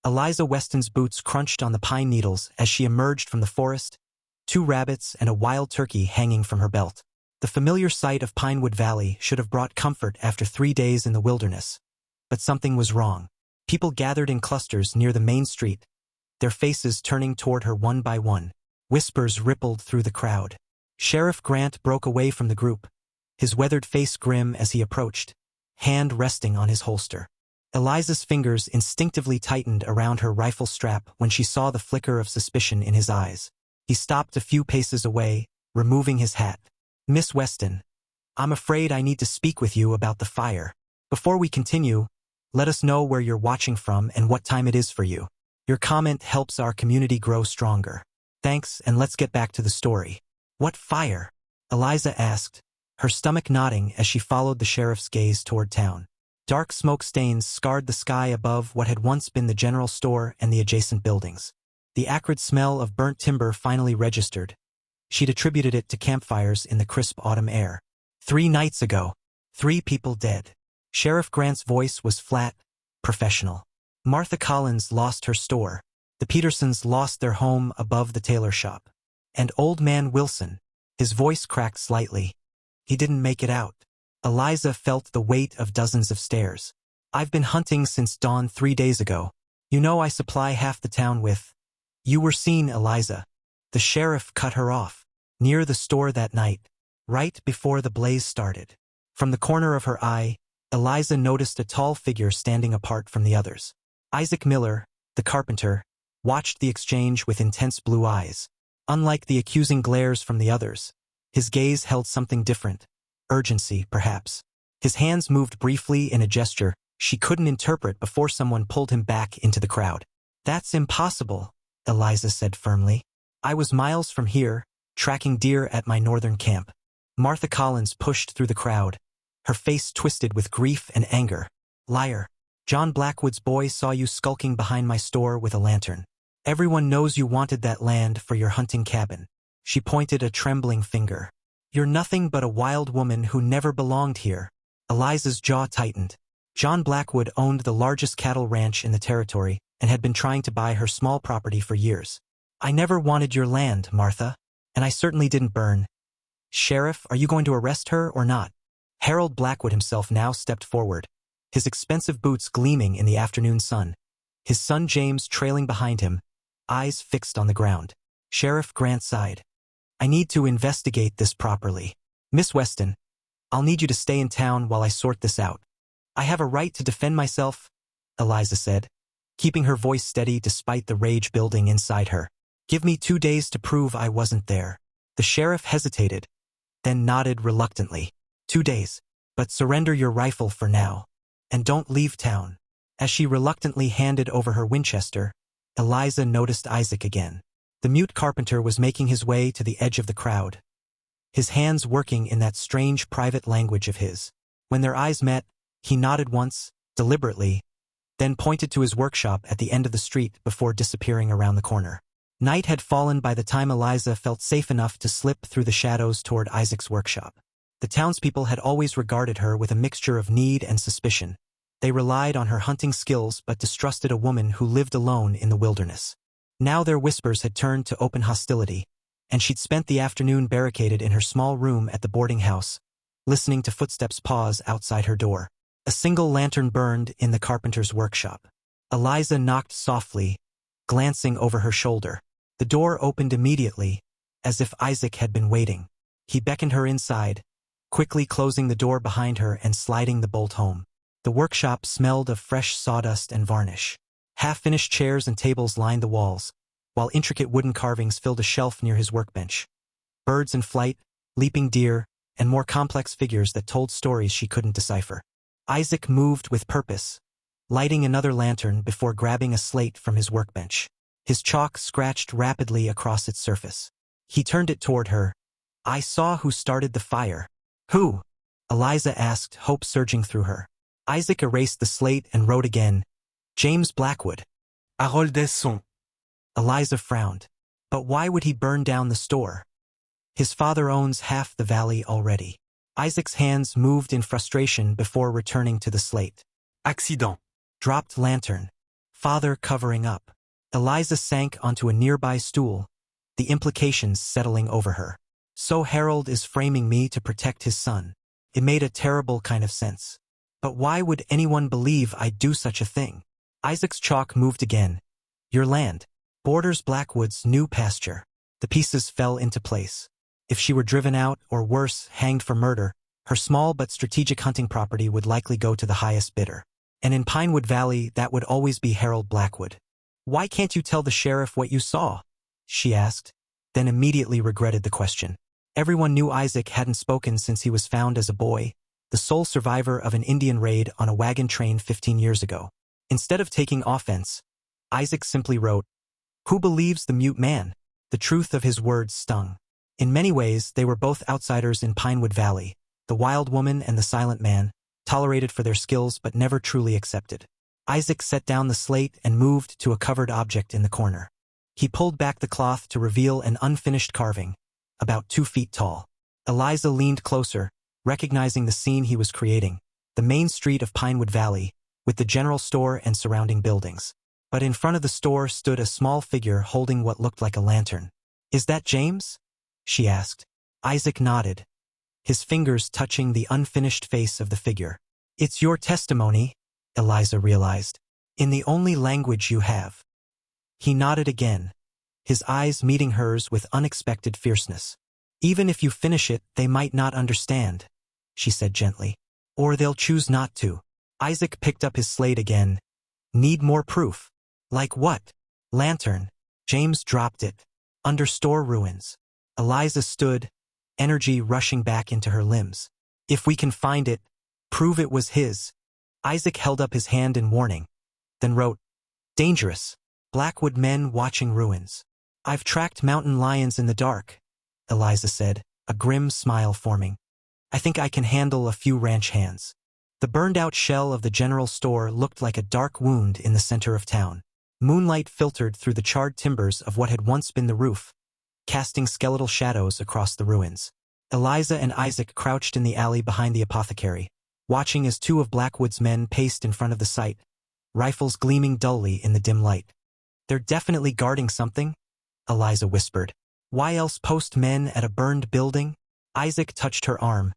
Eliza Weston's boots crunched on the pine needles as she emerged from the forest, 2 rabbits and a wild turkey hanging from her belt. The familiar sight of Pinewood Valley should have brought comfort after 3 days in the wilderness. But something was wrong. People gathered in clusters near the main street, their faces turning toward her one by one. Whispers rippled through the crowd. Sheriff Grant broke away from the group, his weathered face grim as he approached, hand resting on his holster. Eliza's fingers instinctively tightened around her rifle strap when she saw the flicker of suspicion in his eyes. He stopped a few paces away, removing his hat. "Miss Weston, I'm afraid I need to speak with you about the fire. Before we continue, let us know where you're watching from and what time it is for you. Your comment helps our community grow stronger. Thanks, and let's get back to the story." "What fire?" Eliza asked, her stomach knotting as she followed the sheriff's gaze toward town. Dark smoke stains scarred the sky above what had once been the general store and the adjacent buildings. The acrid smell of burnt timber finally registered. She'd attributed it to campfires in the crisp autumn air. 3 nights ago, 3 people dead. Sheriff Grant's voice was flat, professional. Martha Collins lost her store. The Petersons lost their home above the tailor shop. And Old Man Wilson, his voice cracked slightly. He didn't make it out. Eliza felt the weight of dozens of stares. "I've been hunting since dawn 3 days ago. You know I supply half the town with—" "You were seen, Eliza." The sheriff cut her off. "Near the store that night, right before the blaze started." From the corner of her eye, Eliza noticed a tall figure standing apart from the others. Isaac Miller, the carpenter, watched the exchange with intense blue eyes. Unlike the accusing glares from the others, his gaze held something different. Urgency, perhaps. His hands moved briefly in a gesture she couldn't interpret before someone pulled him back into the crowd. "That's impossible," Eliza said firmly. "I was miles from here, tracking deer at my northern camp." Martha Collins pushed through the crowd, her face twisted with grief and anger. "Liar. John Blackwood's boy saw you skulking behind my store with a lantern. Everyone knows you wanted that land for your hunting cabin." She pointed a trembling finger. "You're nothing but a wild woman who never belonged here." Eliza's jaw tightened. John Blackwood owned the largest cattle ranch in the territory and had been trying to buy her small property for years. "I never wanted your land, Martha, and I certainly didn't burn." "Sheriff, are you going to arrest her or not?" Harold Blackwood himself now stepped forward, his expensive boots gleaming in the afternoon sun, his son James trailing behind him, eyes fixed on the ground. Sheriff Grant sighed. "I need to investigate this properly. Miss Weston, I'll need you to stay in town while I sort this out." "I have a right to defend myself," Eliza said, keeping her voice steady despite the rage building inside her. "Give me 2 days to prove I wasn't there." The sheriff hesitated, then nodded reluctantly. 2 days. But surrender your rifle for now. And don't leave town." As she reluctantly handed over her Winchester, Eliza noticed Isaac again. The mute carpenter was making his way to the edge of the crowd, his hands working in that strange private language of his. When their eyes met, he nodded once, deliberately, then pointed to his workshop at the end of the street before disappearing around the corner. Night had fallen by the time Eliza felt safe enough to slip through the shadows toward Isaac's workshop. The townspeople had always regarded her with a mixture of need and suspicion. They relied on her hunting skills but distrusted a woman who lived alone in the wilderness. Now their whispers had turned to open hostility, and she'd spent the afternoon barricaded in her small room at the boarding house, listening to footsteps pause outside her door. A single lantern burned in the carpenter's workshop. Eliza knocked softly, glancing over her shoulder. The door opened immediately, as if Isaac had been waiting. He beckoned her inside, quickly closing the door behind her and sliding the bolt home. The workshop smelled of fresh sawdust and varnish. Half-finished chairs and tables lined the walls, while intricate wooden carvings filled a shelf near his workbench. Birds in flight, leaping deer, and more complex figures that told stories she couldn't decipher. Isaac moved with purpose, lighting another lantern before grabbing a slate from his workbench. His chalk scratched rapidly across its surface. He turned it toward her. "I saw who started the fire." "Who?" Eliza asked, hope surging through her. Isaac erased the slate and wrote again, "James Blackwood." Harold Desson. Eliza frowned. But why would he burn down the store? His father owns half the valley already. Isaac's hands moved in frustration before returning to the slate. Accident. Dropped lantern. Father covering up. Eliza sank onto a nearby stool, the implications settling over her. So Harold is framing me to protect his son. It made a terrible kind of sense. But why would anyone believe I'd do such a thing? Isaac's chalk moved again. Your land borders Blackwood's new pasture. The pieces fell into place. If she were driven out, or worse, hanged for murder, her small but strategic hunting property would likely go to the highest bidder. And in Pinewood Valley, that would always be Harold Blackwood. Why can't you tell the sheriff what you saw? She asked, then immediately regretted the question. Everyone knew Isaac hadn't spoken since he was found as a boy, the sole survivor of an Indian raid on a wagon train 15 years ago. Instead of taking offense, Isaac simply wrote, "Who believes the mute man?" The truth of his words stung. In many ways, they were both outsiders in Pinewood Valley, the wild woman and the silent man, tolerated for their skills but never truly accepted. Isaac set down the slate and moved to a covered object in the corner. He pulled back the cloth to reveal an unfinished carving, about 2 feet tall. Eliza leaned closer, recognizing the scene he was creating, the main street of Pinewood Valley, with the general store and surrounding buildings. But in front of the store stood a small figure holding what looked like a lantern. "Is that James?" she asked. Isaac nodded, his fingers touching the unfinished face of the figure. "It's your testimony," Eliza realized, "in the only language you have." He nodded again, his eyes meeting hers with unexpected fierceness. "Even if you finish it, they might not understand," she said gently. "Or they'll choose not to." Isaac picked up his slate again. "Need more proof." "Like what?" "Lantern." James dropped it. "Under store ruins." Eliza stood, energy rushing back into her limbs. "If we can find it, prove it was his." Isaac held up his hand in warning, then wrote, "Dangerous. Blackwood men watching ruins." "I've tracked mountain lions in the dark," Eliza said, a grim smile forming. "I think I can handle a few ranch hands." The burned-out shell of the general store looked like a dark wound in the center of town. Moonlight filtered through the charred timbers of what had once been the roof, casting skeletal shadows across the ruins. Eliza and Isaac crouched in the alley behind the apothecary, watching as 2 of Blackwood's men paced in front of the site, rifles gleaming dully in the dim light. "They're definitely guarding something," Eliza whispered. "Why else post men at a burned building?" Isaac touched her arm,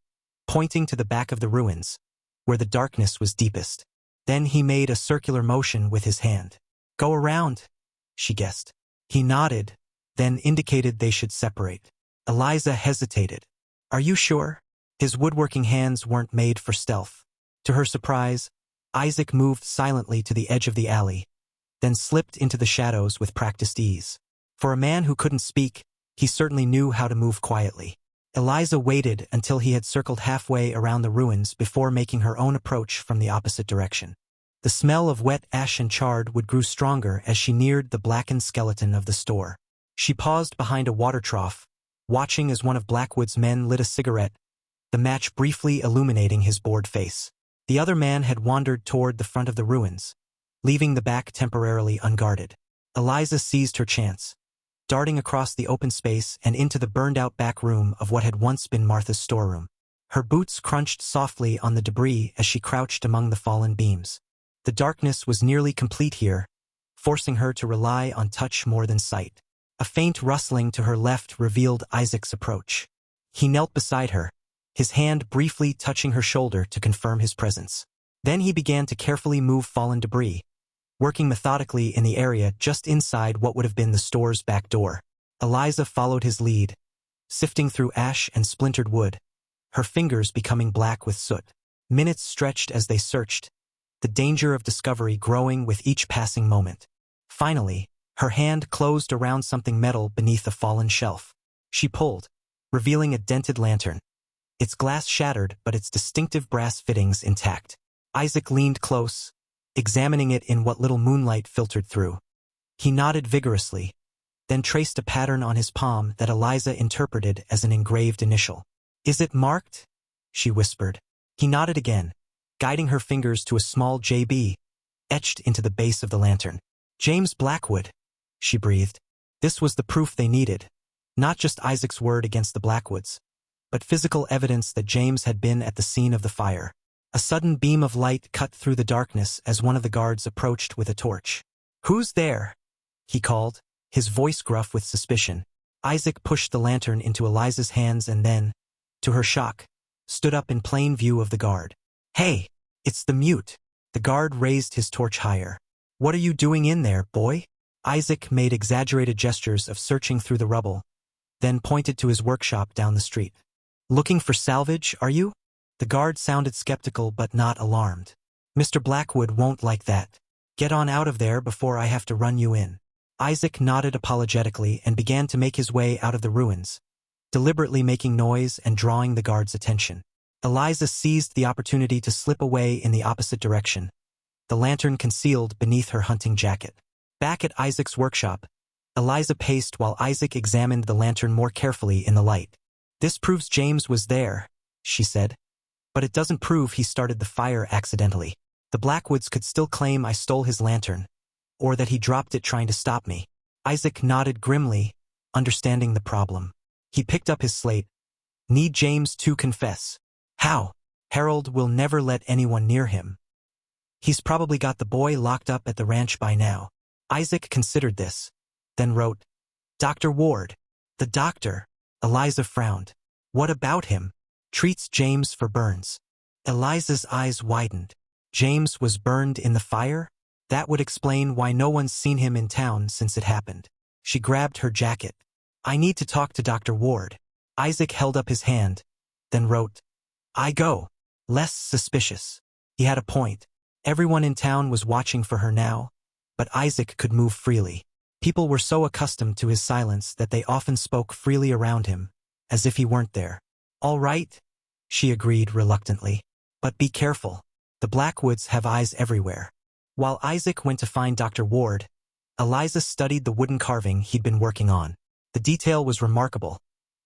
pointing to the back of the ruins, where the darkness was deepest. Then he made a circular motion with his hand. "Go around," she guessed. He nodded, then indicated they should separate. Eliza hesitated. "Are you sure?" His woodworking hands weren't made for stealth. To her surprise, Isaac moved silently to the edge of the alley, then slipped into the shadows with practiced ease. For a man who couldn't speak, he certainly knew how to move quietly. Eliza waited until he had circled halfway around the ruins before making her own approach from the opposite direction. The smell of wet ash and charred wood grew stronger as she neared the blackened skeleton of the store. She paused behind a water trough, watching as one of Blackwood's men lit a cigarette, the match briefly illuminating his bored face. The other man had wandered toward the front of the ruins, leaving the back temporarily unguarded. Eliza seized her chance, darting across the open space and into the burned-out back room of what had once been Martha's storeroom. Her boots crunched softly on the debris as she crouched among the fallen beams. The darkness was nearly complete here, forcing her to rely on touch more than sight. A faint rustling to her left revealed Isaac's approach. He knelt beside her, his hand briefly touching her shoulder to confirm his presence. Then he began to carefully move fallen debris, working methodically in the area just inside what would have been the store's back door. Eliza followed his lead, sifting through ash and splintered wood, her fingers becoming black with soot. Minutes stretched as they searched, the danger of discovery growing with each passing moment. Finally, her hand closed around something metal beneath a fallen shelf. She pulled, revealing a dented lantern. Its glass shattered, but its distinctive brass fittings intact. Isaac leaned close, examining it in what little moonlight filtered through. He nodded vigorously, then traced a pattern on his palm that Eliza interpreted as an engraved initial. "Is it marked?" she whispered. He nodded again, guiding her fingers to a small JB, etched into the base of the lantern. "James Blackwood," she breathed. This was the proof they needed. Not just Isaac's word against the Blackwoods, but physical evidence that James had been at the scene of the fire. A sudden beam of light cut through the darkness as one of the guards approached with a torch. "Who's there?" he called, his voice gruff with suspicion. Isaac pushed the lantern into Eliza's hands and then, to her shock, stood up in plain view of the guard. "Hey, it's the mute." The guard raised his torch higher. "What are you doing in there, boy?" Isaac made exaggerated gestures of searching through the rubble, then pointed to his workshop down the street. "Looking for salvage, are you?" The guard sounded skeptical but not alarmed. "Mr. Blackwood won't like that. Get on out of there before I have to run you in." Isaac nodded apologetically and began to make his way out of the ruins, deliberately making noise and drawing the guard's attention. Eliza seized the opportunity to slip away in the opposite direction, the lantern concealed beneath her hunting jacket. Back at Isaac's workshop, Eliza paced while Isaac examined the lantern more carefully in the light. "This proves James was there," she said. "But it doesn't prove he started the fire accidentally. The Blackwoods could still claim I stole his lantern, or that he dropped it trying to stop me." Isaac nodded grimly, understanding the problem. He picked up his slate. "Need James to confess." "How?" "Harold will never let anyone near him. He's probably got the boy locked up at the ranch by now." Isaac considered this, then wrote, "Dr. Ward." "The doctor?" Eliza frowned. "What about him?" "Treats James for burns." Eliza's eyes widened. "James was burned in the fire? That would explain why no one's seen him in town since it happened." She grabbed her jacket. "I need to talk to Dr. Ward." Isaac held up his hand, then wrote, "I go." Less suspicious. He had a point. Everyone in town was watching for her now, but Isaac could move freely. People were so accustomed to his silence that they often spoke freely around him, as if he weren't there. "All right," she agreed reluctantly. "But be careful. The Blackwoods have eyes everywhere." While Isaac went to find Dr. Ward, Eliza studied the wooden carving he'd been working on. The detail was remarkable.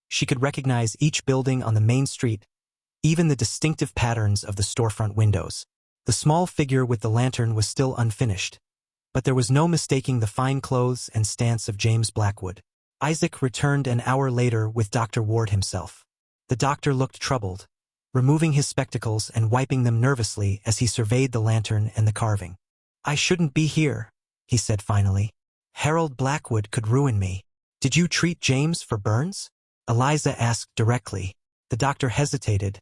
She could recognize each building on the main street, even the distinctive patterns of the storefront windows. The small figure with the lantern was still unfinished, but there was no mistaking the fine clothes and stance of James Blackwood. Isaac returned an hour later with Dr. Ward himself. The doctor looked troubled, removing his spectacles and wiping them nervously as he surveyed the lantern and the carving. "I shouldn't be here," he said finally. "Harold Blackwood could ruin me." "Did you treat James for burns?" Eliza asked directly. The doctor hesitated,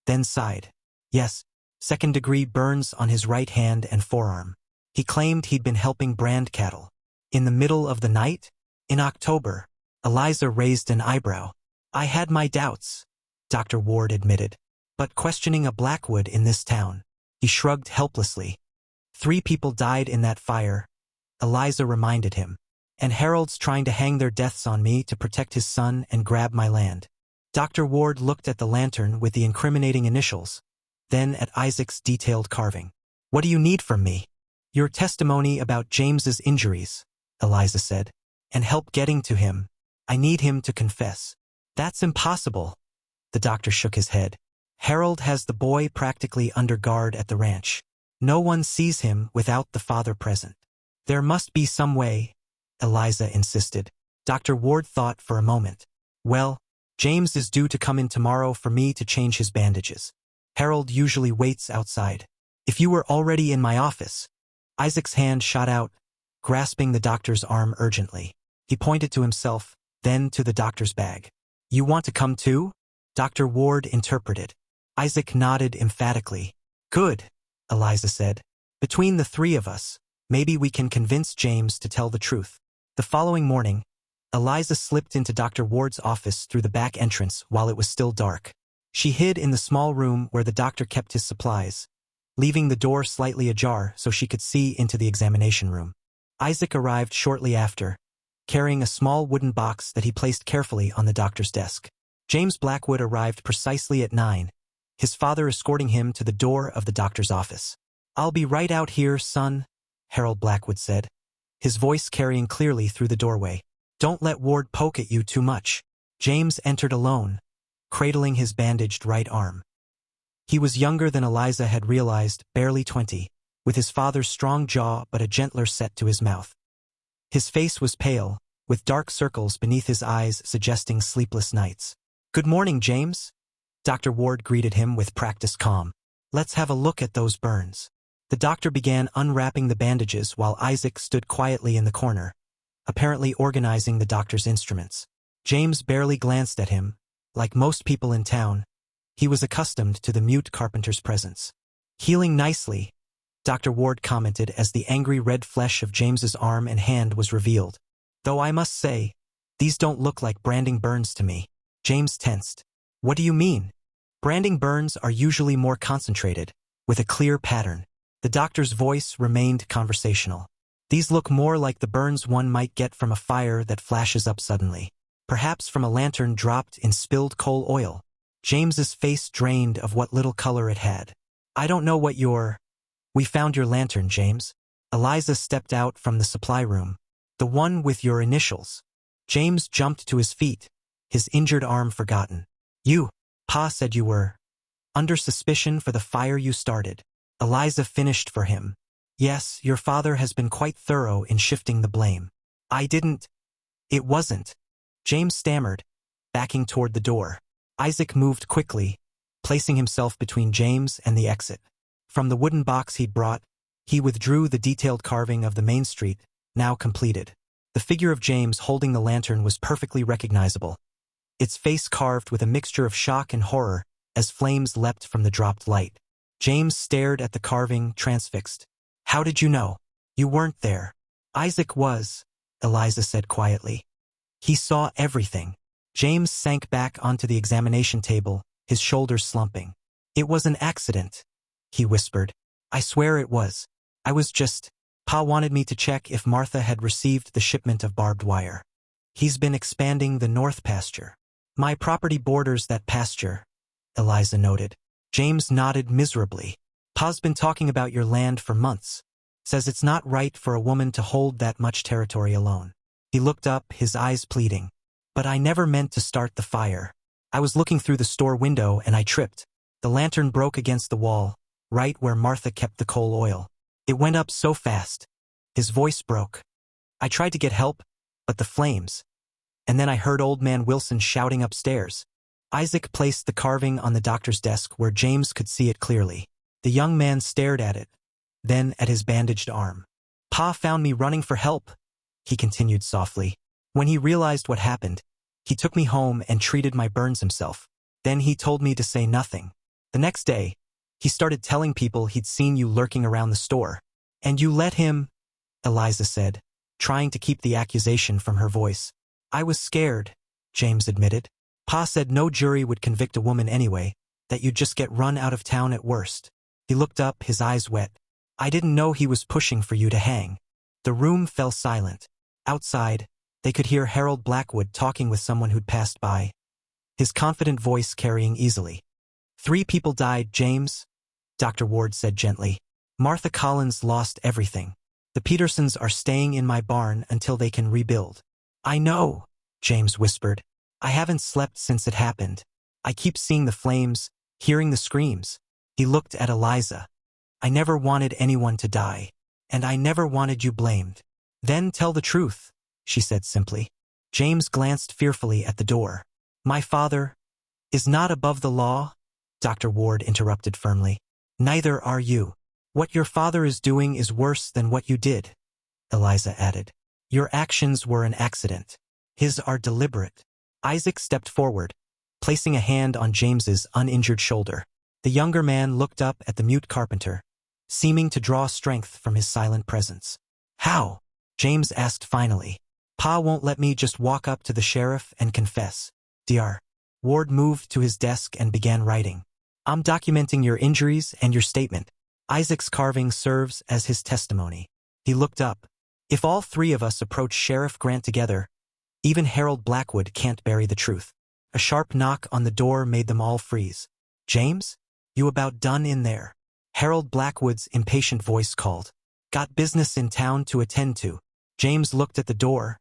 then sighed. "Yes, second-degree burns on his right hand and forearm. He claimed he'd been helping brand cattle." "In the middle of the night?" "In October." Eliza raised an eyebrow. "I had my doubts," Dr. Ward admitted. "But questioning a Blackwood in this town." He shrugged helplessly. 3 people died in that fire," Eliza reminded him. "And Harold's trying to hang their deaths on me to protect his son and grab my land." Dr. Ward looked at the lantern with the incriminating initials, then at Isaac's detailed carving. "What do you need from me?" "Your testimony about James's injuries," Eliza said, "and help getting to him. I need him to confess." "That's impossible." The doctor shook his head. "Harold has the boy practically under guard at the ranch. No one sees him without the father present." "There must be some way," Eliza insisted. Dr. Ward thought for a moment. "Well, James is due to come in tomorrow for me to change his bandages. Harold usually waits outside. If you were already in my office." Isaac's hand shot out, grasping the doctor's arm urgently. He pointed to himself, then to the doctor's bag. "You want to come too?" Dr. Ward interpreted. Isaac nodded emphatically. "Good," Eliza said. "Between the 3 of us, maybe we can convince James to tell the truth." The following morning, Eliza slipped into Dr. Ward's office through the back entrance while it was still dark. She hid in the small room where the doctor kept his supplies, leaving the door slightly ajar so she could see into the examination room. Isaac arrived shortly after, carrying a small wooden box that he placed carefully on the doctor's desk. James Blackwood arrived precisely at 9, his father escorting him to the door of the doctor's office. "I'll be right out here, son," Harold Blackwood said, his voice carrying clearly through the doorway. "Don't let Ward poke at you too much." James entered alone, cradling his bandaged right arm. He was younger than Eliza had realized, barely 20, with his father's strong jaw but a gentler set to his mouth. His face was pale, with dark circles beneath his eyes suggesting sleepless nights. "Good morning, James." Dr. Ward greeted him with practiced calm. "Let's have a look at those burns." The doctor began unwrapping the bandages while Isaac stood quietly in the corner, apparently organizing the doctor's instruments. James barely glanced at him. Like most people in town, he was accustomed to the mute Carpenter's presence. "Healing nicely," Dr. Ward commented as the angry red flesh of James's arm and hand was revealed. "Though I must say, these don't look like branding burns to me." James tensed. "What do you mean?" "Branding burns are usually more concentrated, with a clear pattern." The doctor's voice remained conversational. "These look more like the burns one might get from a fire that flashes up suddenly. Perhaps from a lantern dropped in spilled coal oil." James's face drained of what little color it had. "I don't know what you're—" "We found your lantern, James." Eliza stepped out from the supply room. "The one with your initials." James jumped to his feet, his injured arm forgotten. "You, Pa said you were under suspicion for the fire you started." Eliza finished for him. "Yes, your father has been quite thorough in shifting the blame." "I didn't—" "It wasn't." James stammered, backing toward the door. Isaac moved quickly, placing himself between James and the exit. From the wooden box he'd brought, he withdrew the detailed carving of the main street, now completed. The figure of James holding the lantern was perfectly recognizable, its face carved with a mixture of shock and horror as flames leapt from the dropped light. James stared at the carving, transfixed. "How did you know?" "You weren't there." "Isaac was," Eliza said quietly. "He saw everything." James sank back onto the examination table, his shoulders slumping. "It was an accident," he whispered. "I swear it was. I was just— Pa wanted me to check if Martha had received the shipment of barbed wire. He's been expanding the north pasture." "My property borders that pasture," Eliza noted. James nodded miserably. "Pa's been talking about your land for months. Says it's not right for a woman to hold that much territory alone." He looked up, his eyes pleading. "But I never meant to start the fire. I was looking through the store window and I tripped. The lantern broke against the wall, right where Martha kept the coal oil. It went up so fast." His voice broke. "I tried to get help, but the flames. And then I heard Old Man Wilson shouting upstairs." Isaac placed the carving on the doctor's desk where James could see it clearly. The young man stared at it, then at his bandaged arm. "Pa found me running for help," he continued softly. "When he realized what happened, he took me home and treated my burns himself. Then he told me to say nothing. The next day, he started telling people he'd seen you lurking around the store. And you let him," Eliza said, trying to keep the accusation from her voice. "I was scared," James admitted. "Pa said no jury would convict a woman anyway, that you'd just get run out of town at worst." He looked up, his eyes wet. "I didn't know he was pushing for you to hang." The room fell silent. Outside, they could hear Harold Blackwood talking with someone who'd passed by, his confident voice carrying easily. "3 people died, James," Dr. Ward said gently. "Martha Collins lost everything. The Petersons are staying in my barn until they can rebuild." "I know," James whispered. "I haven't slept since it happened. I keep seeing the flames, hearing the screams." He looked at Eliza. "I never wanted anyone to die, and I never wanted you blamed." "Then tell the truth," she said simply. James glanced fearfully at the door. "My father is not above the law," Dr. Ward interrupted firmly. "Neither are you. What your father is doing is worse than what you did," Eliza added. "Your actions were an accident. His are deliberate." Isaac stepped forward, placing a hand on James's uninjured shoulder. The younger man looked up at the mute Carpenter, seeming to draw strength from his silent presence. "How?" James asked finally. "Pa won't let me just walk up to the sheriff and confess. Dr. Ward moved to his desk and began writing. "I'm documenting your injuries and your statement. Isaac's carving serves as his testimony." He looked up. "If all 3 of us approach Sheriff Grant together, even Harold Blackwood can't bury the truth." A sharp knock on the door made them all freeze. "James? You about done in there?" Harold Blackwood's impatient voice called. "Got business in town to attend to." James looked at the door,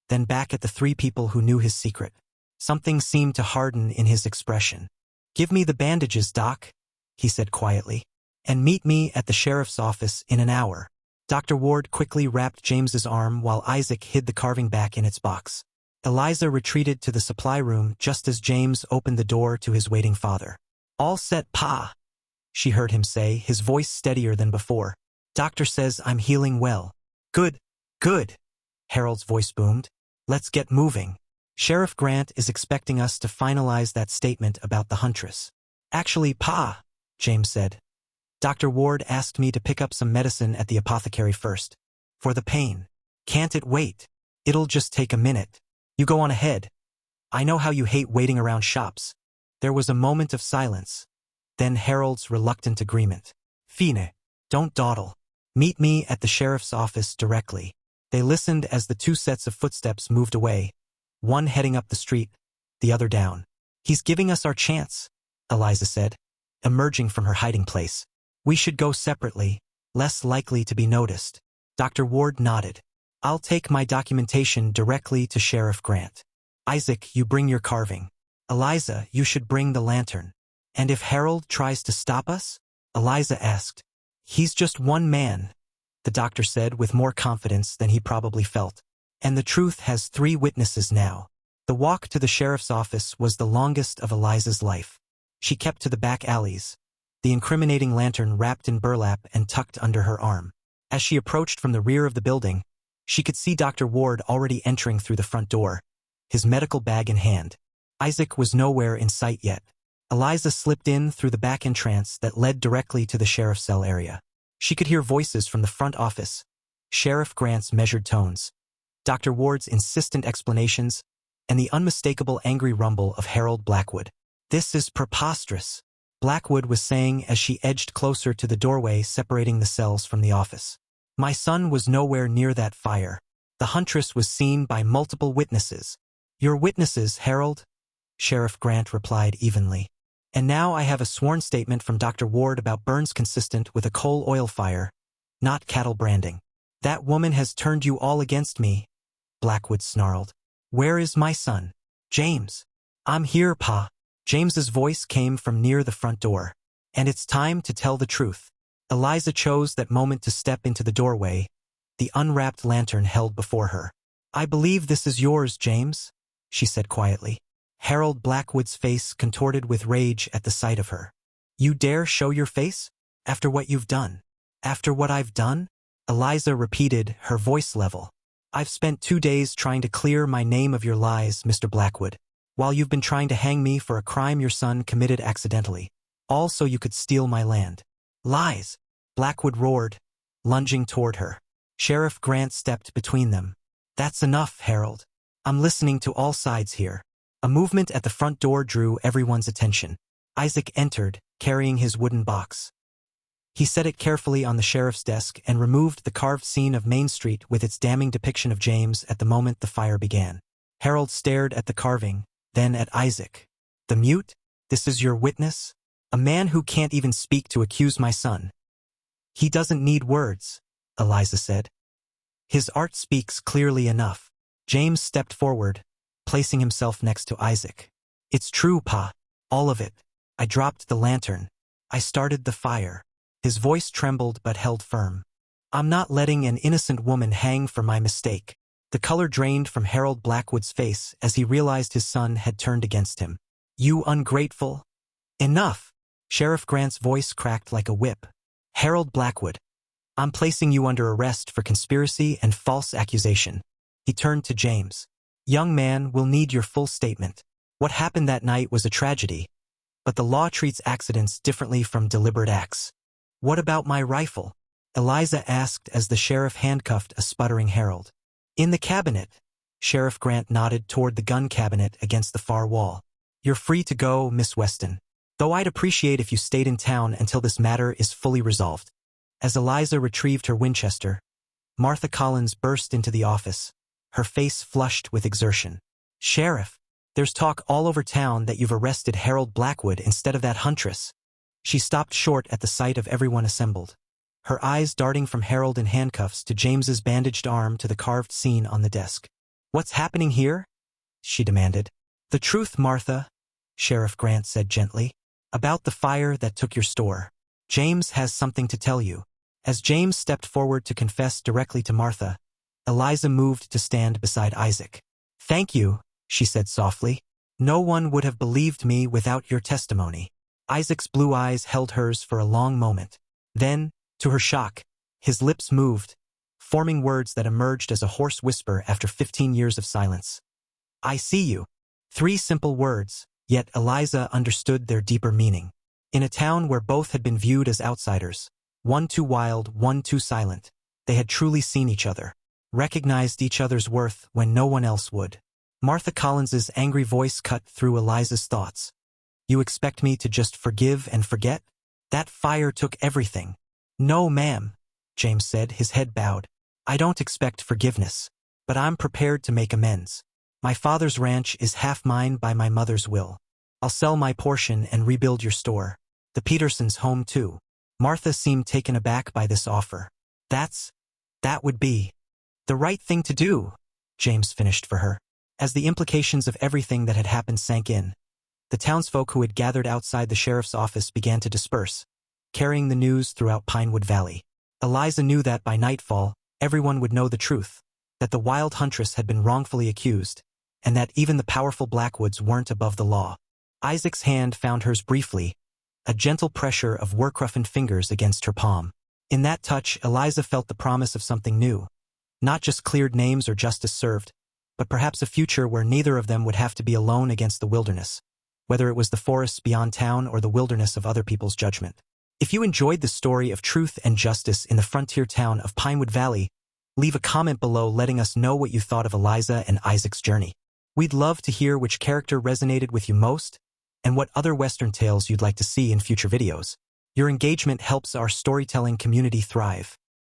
then back at the 3 people who knew his secret. Something seemed to harden in his expression. "Give me the bandages, Doc," he said quietly, "and meet me at the sheriff's office in an hour." Dr. Ward quickly wrapped James's arm while Isaac hid the carving back in its box. Eliza retreated to the supply room just as James opened the door to his waiting father. "All set, Pa," she heard him say, his voice steadier than before. Doctor says I'm healing well. Good, good, Harold's voice boomed. Let's get moving. Sheriff Grant is expecting us to finalize that statement about the Huntress. Actually, Pa, James said. Dr. Ward asked me to pick up some medicine at the apothecary first. For the pain. Can't it wait? It'll just take a minute. You go on ahead. I know how you hate waiting around shops. There was a moment of silence. Then Harold's reluctant agreement. Fine. Don't dawdle. Meet me at the sheriff's office directly. They listened as the two sets of footsteps moved away, one heading up the street, the other down. He's giving us our chance, Eliza said, emerging from her hiding place. We should go separately, less likely to be noticed. Dr. Ward nodded. I'll take my documentation directly to Sheriff Grant. Isaac, you bring your carving. Eliza, you should bring the lantern. And if Harold tries to stop us? Eliza asked. He's just one man, the doctor said with more confidence than he probably felt. And the truth has 3 witnesses now. The walk to the sheriff's office was the longest of Eliza's life. She kept to the back alleys, the incriminating lantern wrapped in burlap and tucked under her arm. As she approached from the rear of the building, she could see Dr. Ward already entering through the front door, his medical bag in hand. Isaac was nowhere in sight yet. Eliza slipped in through the back entrance that led directly to the sheriff's cell area. She could hear voices from the front office, Sheriff Grant's measured tones, Dr. Ward's insistent explanations, and the unmistakable angry rumble of Harold Blackwood. This is preposterous, Blackwood was saying as she edged closer to the doorway separating the cells from the office. My son was nowhere near that fire. The Huntress was seen by multiple witnesses. Your witnesses, Harold? Sheriff Grant replied evenly. And now I have a sworn statement from Dr. Ward about burns consistent with a coal oil fire, not cattle branding. That woman has turned you all against me, Blackwood snarled. Where is my son? James. I'm here, Pa. James's voice came from near the front door. And it's time to tell the truth. Eliza chose that moment to step into the doorway, the unwrapped lantern held before her. I believe this is yours, James, she said quietly. Harold Blackwood's face contorted with rage at the sight of her. You dare show your face? After what you've done? After what I've done? Eliza repeated, her voice level. I've spent 2 days trying to clear my name of your lies, Mr. Blackwood, while you've been trying to hang me for a crime your son committed accidentally, all so you could steal my land. Lies! Blackwood roared, lunging toward her. Sheriff Grant stepped between them. That's enough, Harold. I'm listening to all sides here. A movement at the front door drew everyone's attention. Isaac entered, carrying his wooden box. He set it carefully on the sheriff's desk and removed the carved scene of Main Street with its damning depiction of James at the moment the fire began. Harold stared at the carving, then at Isaac. The mute? This is your witness? A man who can't even speak to accuse my son. He doesn't need words, Eliza said. His art speaks clearly enough. James stepped forward, placing himself next to Isaac. It's true, Pa. All of it. I dropped the lantern. I started the fire. His voice trembled but held firm. I'm not letting an innocent woman hang for my mistake. The color drained from Harold Blackwood's face as he realized his son had turned against him. You ungrateful. Enough. Sheriff Grant's voice cracked like a whip. Harold Blackwood. I'm placing you under arrest for conspiracy and false accusation. He turned to James. Young man, we'll need your full statement. What happened that night was a tragedy, but the law treats accidents differently from deliberate acts. What about my rifle? Eliza asked as the sheriff handcuffed a sputtering Harold. In the cabinet. Sheriff Grant nodded toward the gun cabinet against the far wall. You're free to go, Miss Weston. Though I'd appreciate if you stayed in town until this matter is fully resolved. As Eliza retrieved her Winchester, Martha Collins burst into the office, her face flushed with exertion. Sheriff, there's talk all over town that you've arrested Harold Blackwood instead of that Huntress. She stopped short at the sight of everyone assembled, her eyes darting from Harold in handcuffs to James's bandaged arm to the carved scene on the desk. What's happening here? She demanded. The truth, Martha, Sheriff Grant said gently, about the fire that took your store. James has something to tell you. As James stepped forward to confess directly to Martha, Eliza moved to stand beside Isaac. Thank you, she said softly. No one would have believed me without your testimony. Isaac's blue eyes held hers for a long moment. Then, to her shock, His lips moved, forming words that emerged as a hoarse whisper after 15 years of silence. I see you. 3 simple words, yet Eliza understood their deeper meaning. In a town where both had been viewed as outsiders, one too wild, one too silent, they had truly seen each other, recognized each other's worth when no one else would. Martha Collins's angry voice cut through Eliza's thoughts. You expect me to just forgive and forget? That fire took everything. No, ma'am, James said, his head bowed. I don't expect forgiveness, but I'm prepared to make amends. My father's ranch is half mine by my mother's will. I'll sell my portion and rebuild your store. The Petersons' home too. Martha seemed taken aback by this offer. That would be the right thing to do, James finished for her. As the implications of everything that had happened sank in, the townsfolk who had gathered outside the sheriff's office began to disperse, carrying the news throughout Pinewood Valley. Eliza knew that by nightfall, everyone would know the truth, that the wild Huntress had been wrongfully accused, and that even the powerful Blackwoods weren't above the law. Isaac's hand found hers briefly, a gentle pressure of work-roughened fingers against her palm. In that touch, Eliza felt the promise of something new, not just cleared names or justice served, but perhaps a future where neither of them would have to be alone against the wilderness, whether it was the forests beyond town or the wilderness of other people's judgment. If you enjoyed the story of truth and justice in the frontier town of Pinewood Valley, leave a comment below letting us know what you thought of Eliza and Isaac's journey. We'd love to hear which character resonated with you most, and what other Western tales you'd like to see in future videos. Your engagement helps our storytelling community thrive.